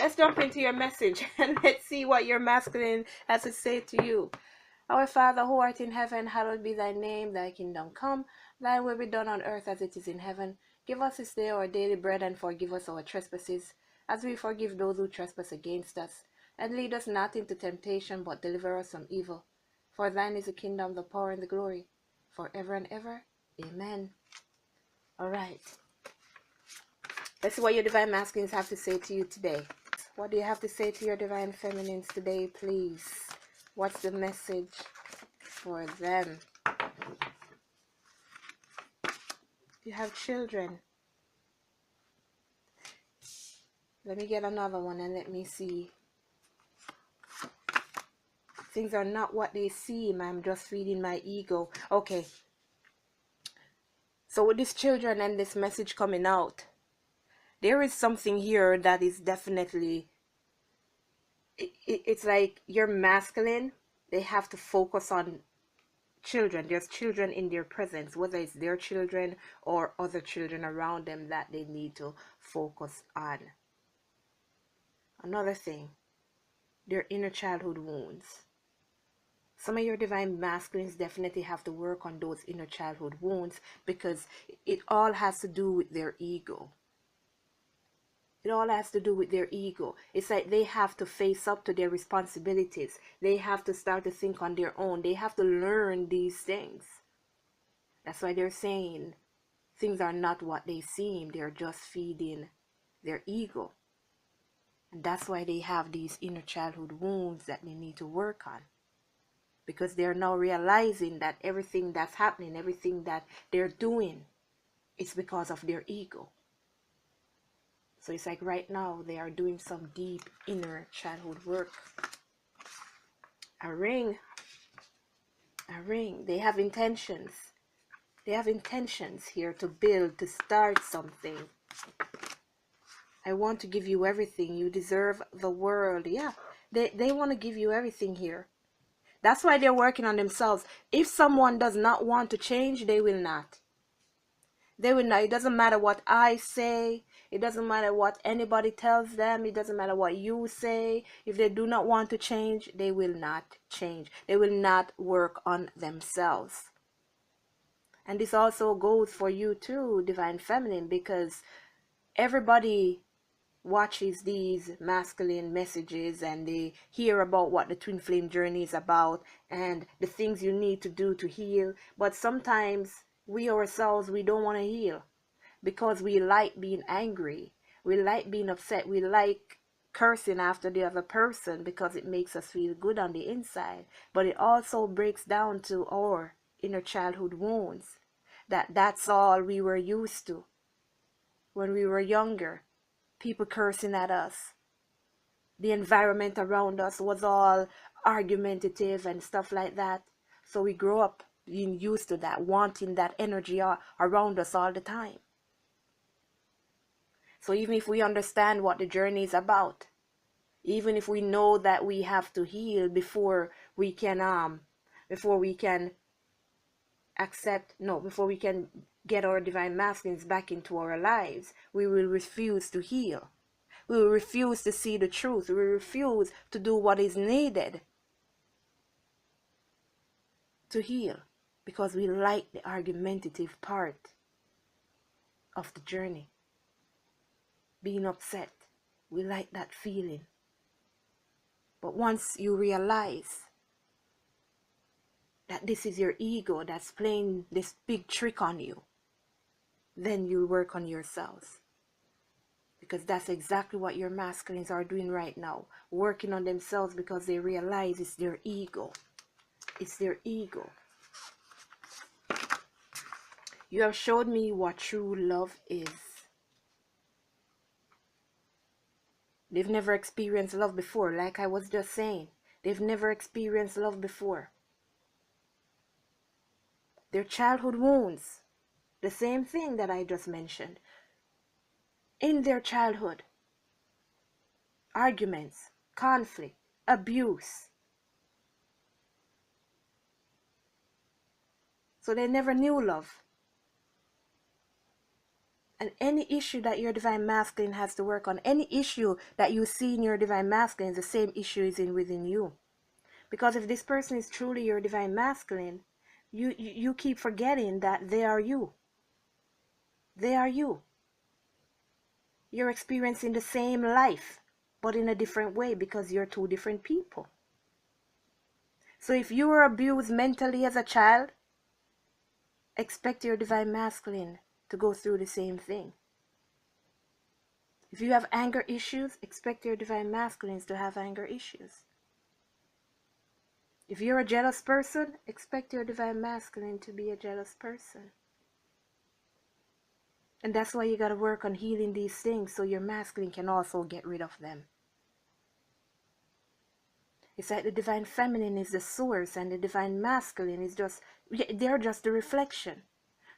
let's jump into your message and let's see what your masculine has to say to you. Our Father who art in heaven, hallowed be thy name. Thy kingdom come, thy will be done on earth as it is in heaven. Give us this day our daily bread, and forgive us our trespasses, as we forgive those who trespass against us. And lead us not into temptation, but deliver us from evil. For thine is the kingdom, the power, and the glory, forever and ever. Amen. All right. Let's see what your divine masculines have to say to you today. What do you have to say to your divine feminines today, please? What's the message for them? You have children. Let me get another one and let me see. Things are not what they seem. I'm just feeding my ego. Okay. So with these children and this message coming out, there is something here that is definitely, it's like you're masculine. They have to focus on children. There's children in their presence, whether it's their children or other children around them that they need to focus on. Another thing, their inner childhood wounds. Some of your divine masculines definitely have to work on those inner childhood wounds, because it all has to do with their ego. It all has to do with their ego. It's like they have to face up to their responsibilities. They have to start to think on their own. They have to learn these things. That's why they're saying things are not what they seem. They're just feeding their ego. And that's why they have these inner childhood wounds that they need to work on. Because they're now realizing that everything that's happening, everything that they're doing, it's because of their ego. So it's like right now they are doing some deep inner childhood work. A ring. They have intentions. They have intentions here to build, to start something. I want to give you everything. You deserve the world. Yeah, they want to give you everything here. That's why they're working on themselves. If someone does not want to change, they will not. They will not. It doesn't matter what I say. It doesn't matter what anybody tells them. It doesn't matter what you say. If they do not want to change, they will not change. They will not work on themselves. And this also goes for you too, Divine Feminine, because everybody watches these masculine messages and they hear about what the twin flame journey is about and the things you need to do to heal. But sometimes we ourselves, we don't want to heal because we like being angry. We like being upset. We like cursing after the other person because it makes us feel good on the inside. But it also breaks down to our inner childhood wounds. That's all we were used to when we were younger. People cursing at us. The environment around us was all argumentative and stuff like that. So we grew up being used to that, wanting that energy around us all the time. So even if we understand what the journey is about, even if we know that we have to heal before we can get our divine masculines back into our lives, we will refuse to heal. We will refuse to see the truth. We will refuse to do what is needed to heal, because we like the argumentative part of the journey. Being upset, we like that feeling. But once you realize that this is your ego that's playing this big trick on you, then you'll work on yourselves. Because that's exactly what your masculines are doing right now. Working on themselves because they realize it's their ego. It's their ego. You have showed me what true love is. They've never experienced love before, like I was just saying. They've never experienced love before. Their childhood wounds, the same thing that I just mentioned. In their childhood, arguments, conflict, abuse. So they never knew love. And any issue that your divine masculine has to work on, any issue that you see in your divine masculine, the same issue is within you. Because if this person is truly your divine masculine, you keep forgetting that they are you. They are you. You're experiencing the same life, but in a different way because you're two different people. So if you were abused mentally as a child, expect your divine masculine to go through the same thing. If you have anger issues, expect your divine masculines to have anger issues. If you're a jealous person, expect your divine masculine to be a jealous person. And that's why you got to work on healing these things so your masculine can also get rid of them. It's like the divine feminine is the source and the divine masculine is just, they're just the reflection.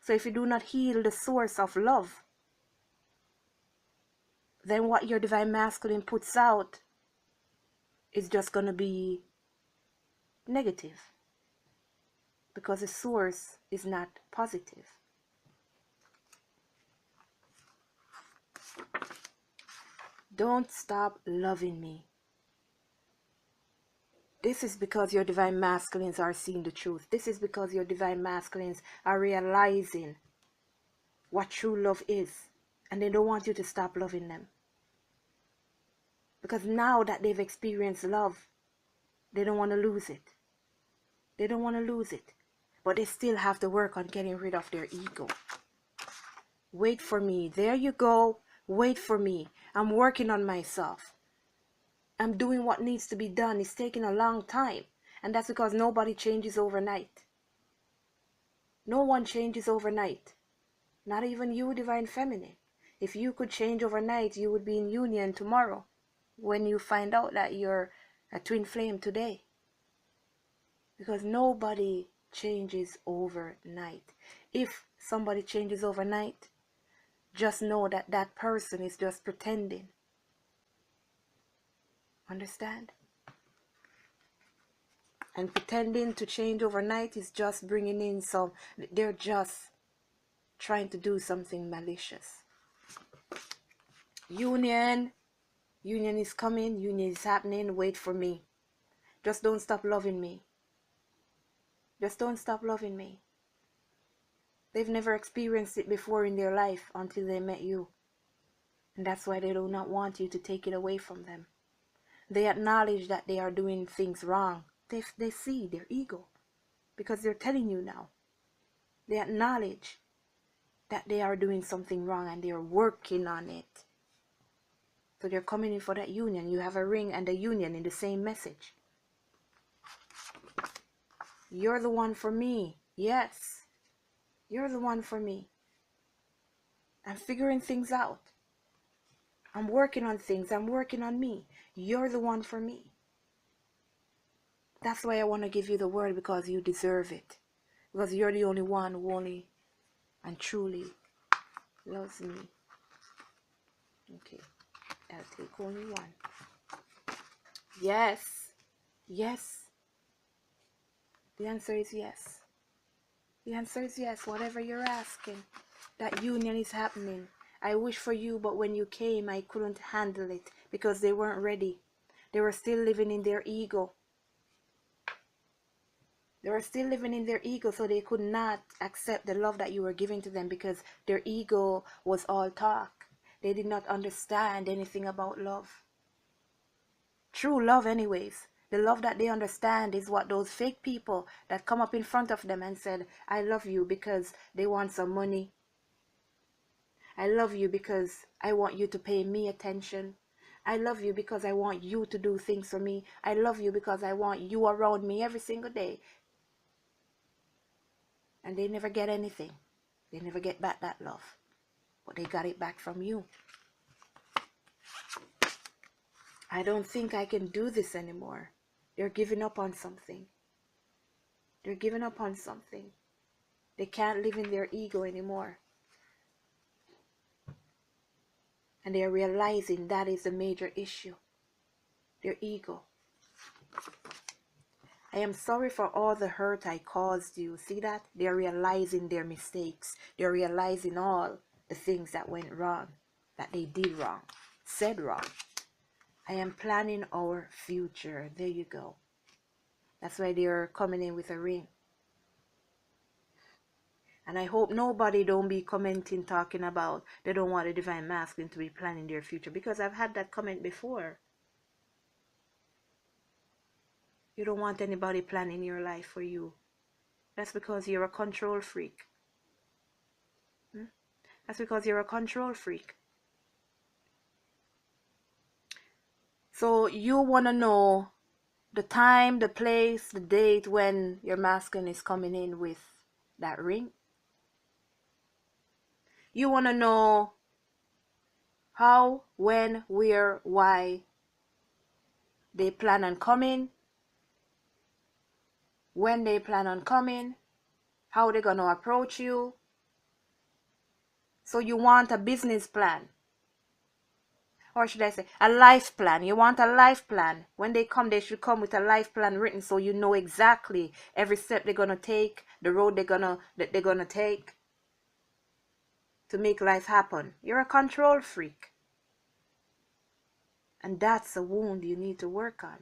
So if you do not heal the source of love, then what your divine masculine puts out is just going to be negative. Because the source is not positive. Don't stop loving me. This is because your divine masculines are seeing the truth. This is because your divine masculines are realizing what true love is. And they don't want you to stop loving them. Because now that they've experienced love, they don't want to lose it. They don't want to lose it. But they still have to work on getting rid of their ego. Wait for me. There you go. Wait for me. I'm working on myself. I'm doing what needs to be done. It's taking a long time. And that's because nobody changes overnight. No one changes overnight. Not even you, divine feminine. If you could change overnight, you would be in union tomorrow. When you find out that you're a twin flame today. Because nobody changes overnight. If somebody changes overnight, just know that that person is just pretending. Understand? And pretending to change overnight is just bringing in some, they're just trying to do something malicious. Union is coming, union is happening, wait for me. Just don't stop loving me. Just don't stop loving me. They've never experienced it before in their life until they met you. And that's why they do not want you to take it away from them. They acknowledge that they are doing things wrong. They see their ego. Because they're telling you now. They acknowledge that they are doing something wrong and they're working on it. So they're coming in for that union. You have a ring and a union in the same message. You're the one for me. Yes. You're the one for me. I'm figuring things out. I'm working on things. I'm working on me. You're the one for me. That's why I want to give you the word, because you deserve it. Because you're the only one who only and truly loves me. Okay. I'll take only one. Yes. Yes. The answer is yes. The answer is yes. Whatever you're asking, that union is happening. I wish for you, but when you came, I couldn't handle it because they weren't ready. They were still living in their ego. They were still living in their ego, so they could not accept the love that you were giving to them because their ego was all talk. They did not understand anything about love. True love anyways. The love that they understand is what those fake people that come up in front of them and said, I love you because they want some money. I love you because I want you to pay me attention. I love you because I want you to do things for me. I love you because I want you around me every single day. And they never get anything. They never get back that love. But they got it back from you. I don't think I can do this anymore. They're giving up on something. They're giving up on something. They can't live in their ego anymore. And they're realizing that is a major issue. Their ego. I am sorry for all the hurt I caused you. See that? They're realizing their mistakes. They're realizing all the things that went wrong, that they did wrong, said wrong. I am planning our future. There you go. That's why they're coming in with a ring. And I hope nobody don't be commenting talking about they don't want the divine masculine to be planning their future, because I've had that comment before. You don't want anybody planning your life for you. That's because you're a control freak. That's because you're a control freak. So you want to know the time, the place, the date when your masculine is coming in with that ring. You want to know how, when, where, why they plan on coming, when they plan on coming, how they're going to approach you. So you want a business plan. Or should I say a life plan? You want a life plan. When they come, they should come with a life plan written, so you know exactly every step they're gonna take, the road they're gonna take to make life happen. You're a control freak, and that's a wound you need to work on.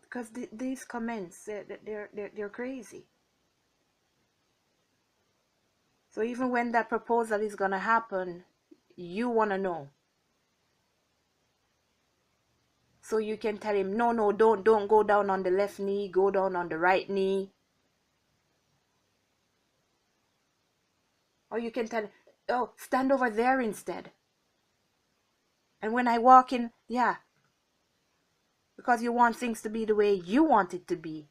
Because these comments, they're crazy. So even when that proposal is gonna happen, you wanna know. So you can tell him, no, don't go down on the left knee, go down on the right knee. Or you can tell him, oh, stand over there instead. And when I walk in, yeah, because you want things to be the way you want it to be.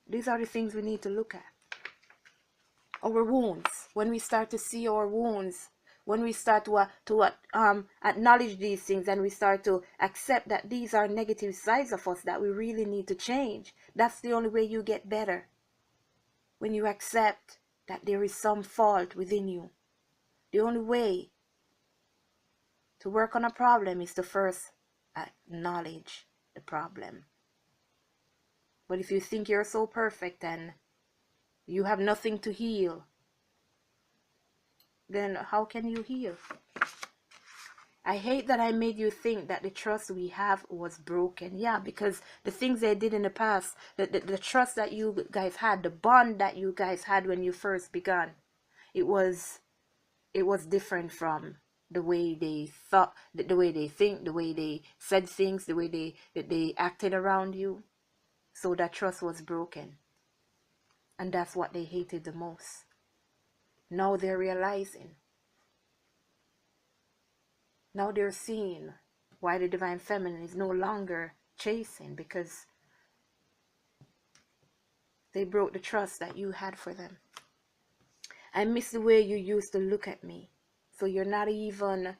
These are the things we need to look at. Our wounds. When we start to see our wounds, when we start to acknowledge these things, and we start to accept that these are negative sides of us that we really need to change, that's the only way you get better. When you accept that there is some fault within you. The only way to work on a problem is to first acknowledge the problem. But if you think you're so perfect and you have nothing to heal, then how can you heal? I hate that I made you think that the trust we have was broken. Yeah, because the things they did in the past, the trust that you guys had, the bond that you guys had when you first began, it was different from the way they thought, the way they think, the way they said things, the way they acted around you. So that trust was broken. And that's what they hated the most. Now they're realizing. Now they're seeing why the divine feminine is no longer chasing, because they broke the trust that you had for them. I miss the way you used to look at me. So you're not even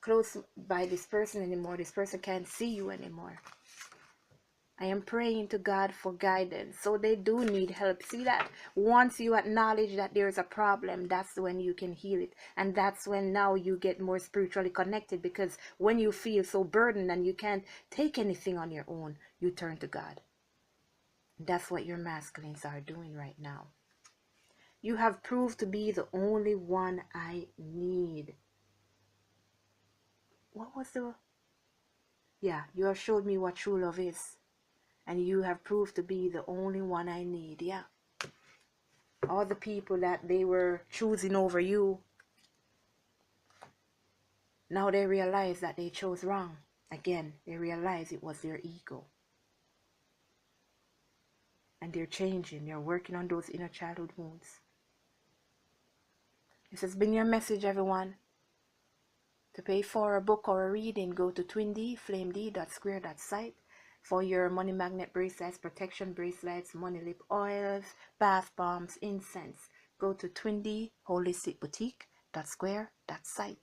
close by this person anymore. This person can't see you anymore. I am praying to God for guidance. So they do need help. See that? Once you acknowledge that there's a problem, that's when you can heal it. And that's when now you get more spiritually connected. Because when you feel so burdened and you can't take anything on your own, you turn to God. That's what your masculines are doing right now. You have proved to be the only one I need. What was the... Yeah, you have showed me what true love is. And you have proved to be the only one I need. Yeah. All the people that they were choosing over you, now they realize that they chose wrong. Again, they realize it was their ego. And they're changing. They're working on those inner childhood wounds. This has been your message, everyone. To pay for a book or a reading, go to twinflameseparation.square.site. For your money magnet bracelets, protection bracelets, money lip oils, bath bombs, incense, go to twinholisticboutique.square.site.